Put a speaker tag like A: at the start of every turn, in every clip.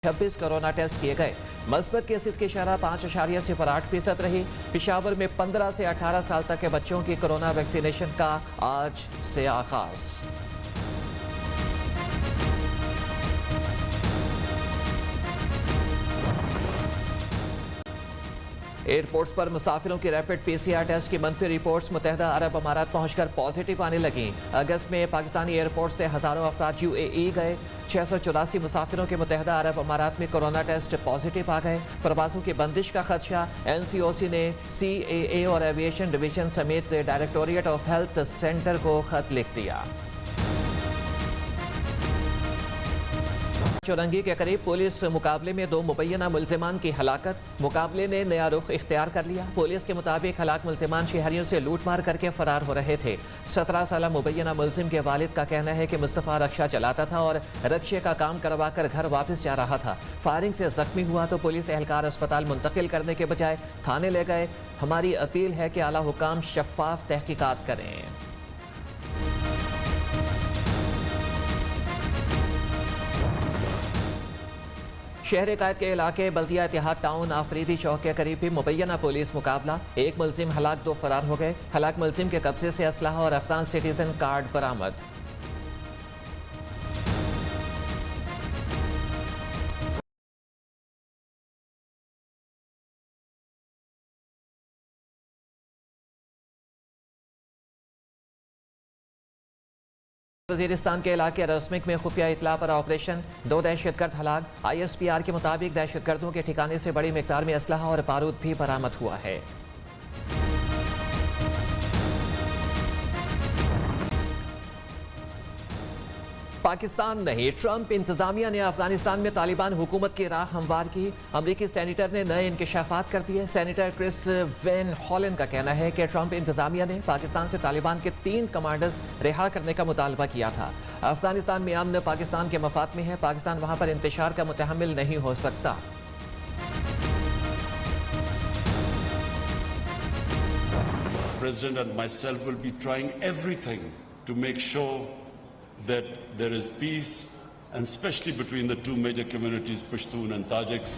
A: 26 corona test किए गए। मस्बत cases की शरह 5.08% रही। पेशावर में 15 से 18 साल तक के बच्चों की कोरोना वैक्सीनेशन का आज से आगाज। एयरपोर्ट्स पर मुसाफिरों की रैपिड पीसीआर टेस्ट की मंफी रिपोर्ट्स मुत्तहदा अरब अमारात पहुंचकर पॉजिटिव आने लगी। अगस्त में पाकिस्तानी एयरपोर्ट से हजारों अफराद यूएई गए। 684 मुसाफिरों के मुत्तहदा अरब अमारात में कोरोना टेस्ट पॉजिटिव आ गए। प्रवासों की बंदिश का खदशा। एनसीओसी ने CAA और एविएशन डिवीजन समेत डायरेक्टोरेट ऑफ हेल्थ सेंटर को खत लिख दिया। चौरंगी के करीब पुलिस मुकाबले में 2 मुबैना मुल्जिमान की हलाकत। मुकाबले ने नया रुख इख्तियार कर लिया। पुलिस के मुताबिक हलाक मुल्जिमान शहरियों से लूट मार करके फरार हो रहे थे। 17 साल मुबैना मुल्जिम के वालिद का कहना है कि मुस्तफ़ा रक्षा चलाता था और रक्षे का काम करवा कर घर वापस जा रहा था। फायरिंग से जख्मी हुआ तो पुलिस एहलकार अस्पताल मुंतकिल करने के बजाय थाने ले गए। हमारी अपील है कि आला हुकाम शफाफ तहकीकात करें। शहर कायद के इलाके बल्दिया इतिहाद टाउन आफरीदी चौक के करीब भी मुबैना पुलिस मुकाबला। एक मुल्जिम हलाक, 2 फरार हो गए। हलाक मुल्जिम के कब्जे से असलहा और अफगान सिटीजन कार्ड बरामद। वजीरिस्तान के इलाके रस्मिक में खुफिया इतला पर ऑपरेशन। 2 दहशतगर्द हलाक। ISPR के मुताबिक दहशतगर्दों के ठिकाने से बड़ी मिकदार में असलहा और बारूद भी बरामद हुआ है। पाकिस्तान नहीं, ट्रंप इंतजामिया ने अफगानिस्तान में तालिबान हुकूमत की राह हमवार की। अमरीकी सेनेटर ने नए इंकशाफात कर दिए। सेनेटर क्रिस वेन हॉलन का कहना है कि ट्रंप इंतजामिया ने पाकिस्तान से तालिबान के 3 कमांडर्स रिहा करने का मुतालबा किया था। अफगानिस्तान में अमन पाकिस्तान के मफाद में है। पाकिस्तान वहां पर इंतशार का मुतहम्मिल नहीं हो सकता।
B: President and myself will be trying everything to make sure that there is peace, and especially between the 2 major communities, Pashtun and Tajiks.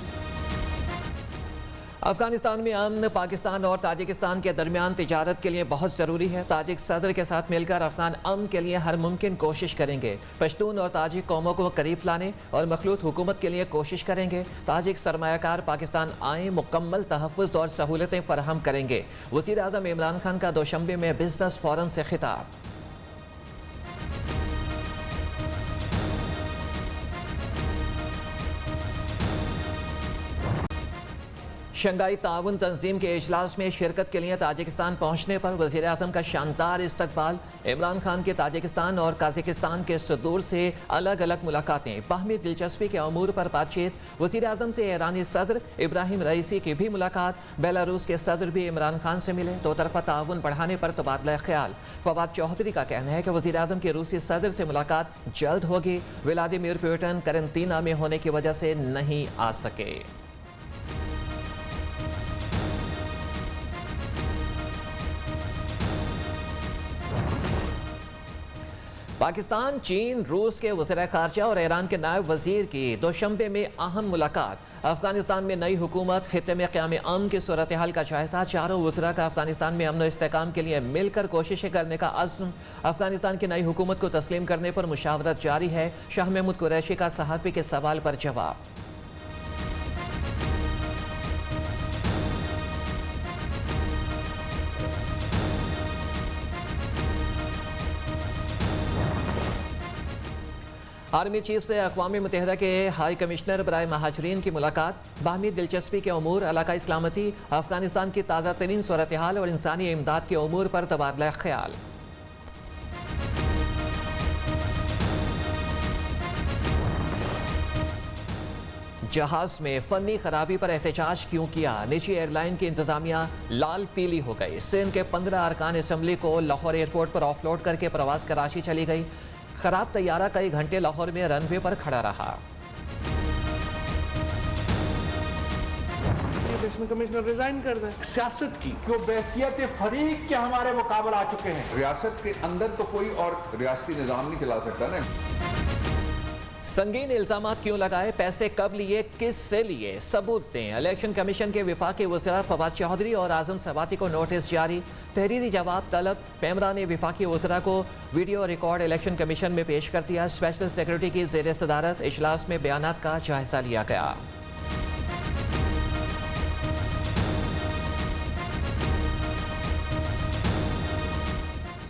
A: Afghanistan में अमन पाकिस्तान और ताजिकिस्तान के दरमियान तिजारत के लिए बहुत ज़रूरी है। ताजिक सदर के साथ मिलकर अफगान अमन के लिए हर मुमकिन कोशिश करेंगे। पश्तून और ताजिक कौमों को करीब लाने और मखलूत हुकूमत के लिए कोशिश करेंगे। ताजिक सरमायाकार पाकिस्तान आए, मुकम्मल तहफ़्फ़ुज़ और सहूलतें फराहम करेंगे। वज़ीर आज़म इमरान खान का दोशंबे में बिजनेस फोरम से खिताब। शंघाई ताउन तंजीम के इजलास में शिरकत के लिए ताजिकिस्तान पहुंचने पर वज़ीर आज़म का शानदार इस्तकबाल। इमरान खान के ताजिकिस्तान और काज़ाकिस्तान के सदूर से अलग अलग मुलाकातें। बाहमी दिलचस्पी के अमूर पर बातचीत। वज़ीर आज़म से ईरानी सदर इब्राहिम रईसी की भी मुलाकात। बेलारूस के सदर भी इमरान खान से मिले। 2 तरफ़ा ताउन बढ़ाने पर तबादला ख्याल। फवाद चौधरी का कहना है कि वज़ीर आज़म की रूसी सदर से मुलाकात जल्द होगी। व्लादिमीर पुतिन करंतना में होने की वजह से नहीं आ सके। पाकिस्तान, चीन, रूस के वज़ीर ख़ारजा और ईरान के नायब वज़ीर की दोशंबे में अहम मुलाकात। अफगानिस्तान में नई हुकूमत, खित्ते में क़याम अमन की सूरत हाल का जायज़ा। चारों वज़रा का अफगानिस्तान में अमन व इस्तेहकाम के लिए मिलकर कोशिशें करने का अज़्म। अफगानिस्तान की नई हुकूमत को तस्लीम करने पर मुशावरत जारी है। शाह महमूद कुरैशी का सहाफ़ी के सवाल पर जवाब। आर्मी चीफ से अक़वाम मुत्तहिदा के हाई कमिश्नर बराए महाजरीन की मुलाकात। बाहमी दिलचस्पी के अमूर, इलाकाई सलामती, अफगानिस्तान की ताज़ा तरीन सूरत हाल और इंसानी इमदाद के अमूर पर तबादला ख्याल। जहाज में फनी खराबी पर एहतजाज क्यों किया? निजी एयरलाइन की इंतजामिया लाल पीली हो गई। सिंध के 15 अरकान असम्बली को लाहौर एयरपोर्ट पर ऑफलोड करके प्रवास कराची चली गई। खराब तैयारा कई घंटे लाहौर में रनवे पर खड़ा रहा।
C: इलेक्शन कमिश्नर रिजाइन कर दें। सियासत की जो बैसियत फरीक के हमारे मुकाबला आ चुके हैं।
D: रियासत के अंदर तो कोई और रियासती निजाम नहीं चला सकता ना।
A: संगीन इल्जामात क्यों लगाए, पैसे कब लिए, किस से लिए, सबूत दें। इलेक्शन कमीशन के विफाकी वज़ीर फवाद चौधरी और आजम सवाती को नोटिस जारी, तहरीरी जवाब तलब। पेमरा ने विफाकी वज़ीर को वीडियो रिकॉर्ड इलेक्शन कमीशन में पेश कर दिया। स्पेशल सेक्रेटरी की ज़ेर सदारत इजलास में बयानात का जायजा लिया गया।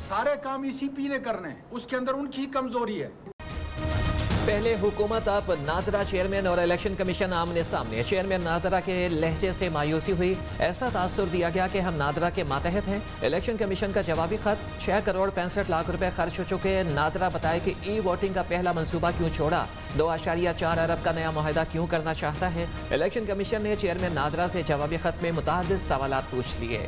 D: सारे काम ECP ने करने हैं, उसके अंदर उनकी कमजोरी है।
A: पहले हुकूमत, अब नादरा चेयरमैन और इलेक्शन कमीशन आमने सामने। चेयरमैन नादरा के लहजे से मायूसी हुई, ऐसा तासुर दिया गया कि हम नादरा के मातहत हैं। इलेक्शन कमीशन का जवाबी खत, 6 करोड़ 65 लाख रुपए खर्च हो चुके। नादरा बताए कि ई वोटिंग का पहला मंसूबा क्यों छोड़ा, 2.4 अरब का नया मुआहदा क्यों करना चाहता है। इलेक्शन कमीशन ने चेयरमैन नादरा से जवाबी खत में मुतअद्दिद सवालात पूछ लिए।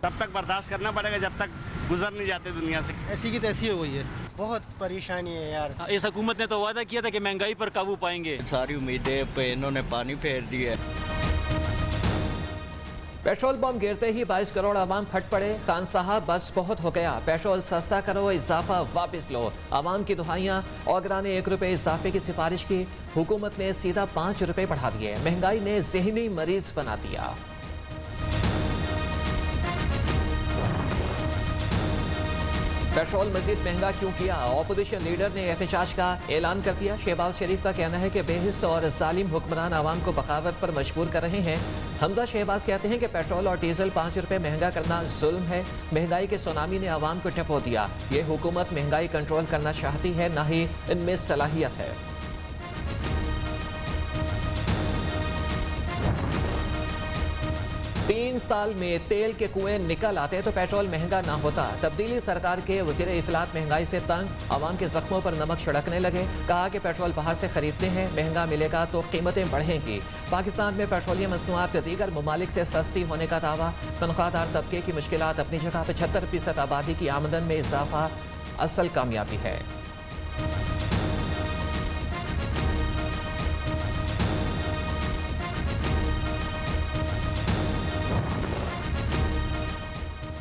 E: तब तक बर्दाश्त करना पड़ेगा जब तक गुजर नहीं जाते दुनिया से।
F: ऐसी की तैसी हो गई है, बहुत परेशानी है यार।
G: इस हुकूमत ने तो वादा किया था कि महंगाई पर काबू पाएंगे,
F: सारी उम्मीदें पे इन्होंने पानी फेर दी है।
A: पेट्रोल पंप गिरते ही 22 करोड़ आवाम फट पड़े। खान साहब बस बहुत हो गया, पेट्रोल सस्ता करो, इजाफा वापस लो। आवाम की दुहाइयां। ओगरा ने 1 रुपए इजाफे की सिफारिश की, हुकूमत ने सीधा 5 रुपए बढ़ा दिए। महंगाई ने ज़हनी मरीज बना दिया। पेट्रोल मजीद महंगा क्यों किया, ऑपोजिशन लीडर ने एहतजाज का ऐलान कर दिया। शहबाज शरीफ का कहना है कि बेहिस और जालिम हुक्मरान आवाम को बगावत पर मजबूर कर रहे हैं। हमजा शहबाज कहते हैं कि पेट्रोल और डीजल 5 रुपए महंगा करना जुल्म है। महंगाई के सुनामी ने आवाम को टपो दिया। ये हुकूमत महंगाई कंट्रोल करना चाहती है, ना ही इनमें सलाहियत है। तीन साल में तेल के कुएं निकल आते तो पेट्रोल महंगा ना होता। तब्दीली सरकार के वज़ीर इत्तलात महंगाई से तंग, आवाम के जख्मों पर नमक छिड़कने लगे। कहा कि पेट्रोल बाहर से खरीदते हैं, महंगा मिलेगा तो कीमतें बढ़ेंगी। पाकिस्तान में पेट्रोलियम मसनूआत दीगर ममालिक से सस्ती होने का दावा। तनख्वाहदार तबके की मुश्किलात अपनी जगह। 75% आबादी की आमदन में इजाफा असल कामयाबी है।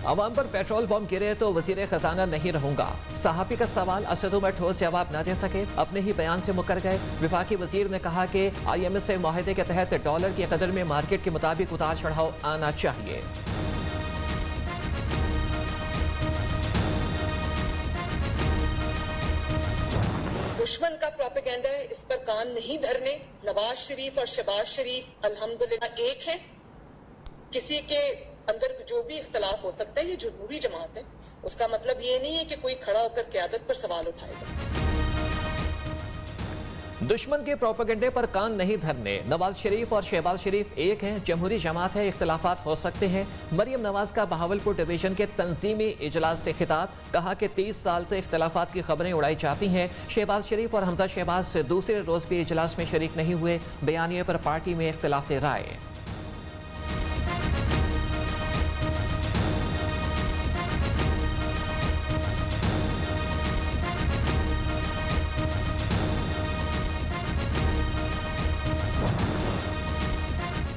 A: अवाम पर पेट्रोल बम गिरे तो वजीर खजाना नहीं रहूंगा। सहाफी का सवाल, असद उमर ठोस जवाब न दे सके, अपने ही बयान से मुकर गए। विफाकी वजीर ने कहा कि IMF से मुआहदे के तहत डॉलर की कदर में मार्केट के मुताबिक उतार चढ़ाव आना चाहिए।
H: दुश्मन का प्रोपेगेंडा है, इस पर कान नहीं धरने। नवाज शरीफ और शहबाज शरीफ अल्हम्दुलिल्लाह एक है। किसी के अंदर जो भी इख्तलाफ हो सकता है, ये जमहूरी जमात है, उसका मतलब ये नहीं है कि कोई खड़ा होकर क़यादत पर सवाल उठाएगा।
A: दुश्मन के प्रोपेगेंडे पर कान नहीं धरने। नवाज शरीफ और शहबाज शरीफ एक हैं, जमहूरी जमात है, इख्तलाफात हो सकते हैं। मरियम नवाज का बहावलपुर डिवीजन के तंजीमी इजलास से खिताब, कहा कि 30 साल से इख्तलाफात की खबरें उड़ाई जाती हैं। शहबाज शरीफ और हमजा शहबाज से दूसरे रोज भी इजलास में शरीक नहीं हुए। बयानिए पर पार्टी में इख्तलाफ राय।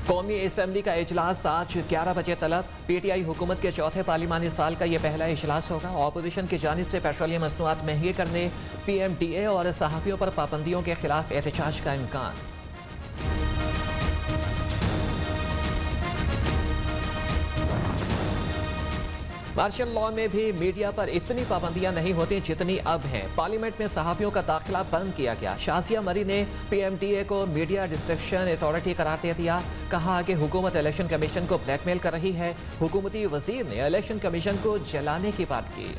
A: कौमी असम्बली का इजलास आज 11 बजे तलब। PTI हुकूमत के चौथे पार्लिमानी साल का यह पहला इजलास होगा। ऑपोजिशन की जानिब से पेट्रोलियम मसनूआत महंगे करने, PMDA और सहाफ़ियों पर पाबंदियों के खिलाफ एहतजाज का इम्कान। मार्शल लॉ में भी मीडिया पर इतनी पाबंदियां नहीं होती जितनी अब हैं। पार्लियामेंट में सहाफ़ियों का दाखिला बंद किया गया। शाजिया मरी ने PMDA को मीडिया डिस्ट्रक्शन अथॉरिटी करार दे दिया। कहा कि हुकूमत इलेक्शन कमीशन को ब्लैकमेल कर रही है। हुकूमती वजीर ने इलेक्शन कमीशन को जलाने की बात की।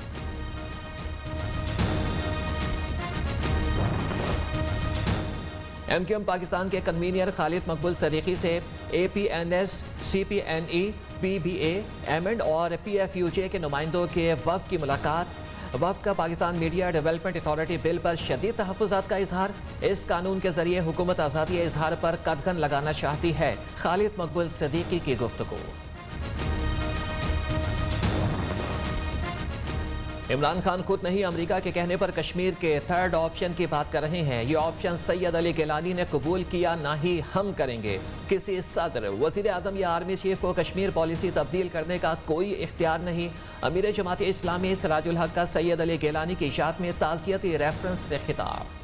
A: MQM पाकिस्तान के कन्वीनियर खालिद मकबूल सदीकी से APNS, CPNE, PBA, एमएंड और PFUJ के नुमाइंदों के वफ़द की मुलाकात। वफ़द का Pakistan media development authority bill पर शदीद तहफ़्फ़ुज़ात का इजहार। इस कानून के जरिए हुकूमत आज़ादी इजहार पर कदगन लगाना चाहती है। खालिद मकबूल सदीकी की गुफ्तगू। इमरान खान खुद नहीं अमेरिका के कहने पर कश्मीर के थर्ड ऑप्शन की बात कर रहे हैं। ये ऑप्शन सैयद अली गिलानी ने कबूल किया, ना ही हम करेंगे। किसी सदर, वजीर आजम या आर्मी चीफ को कश्मीर पॉलिसी तब्दील करने का कोई इख्तियार नहीं। अमीर जमात इस्लामी सिराजुल हक का सैयद अली गिलानी की इशाअत में ताज़ियती रेफरेंस से खिताब।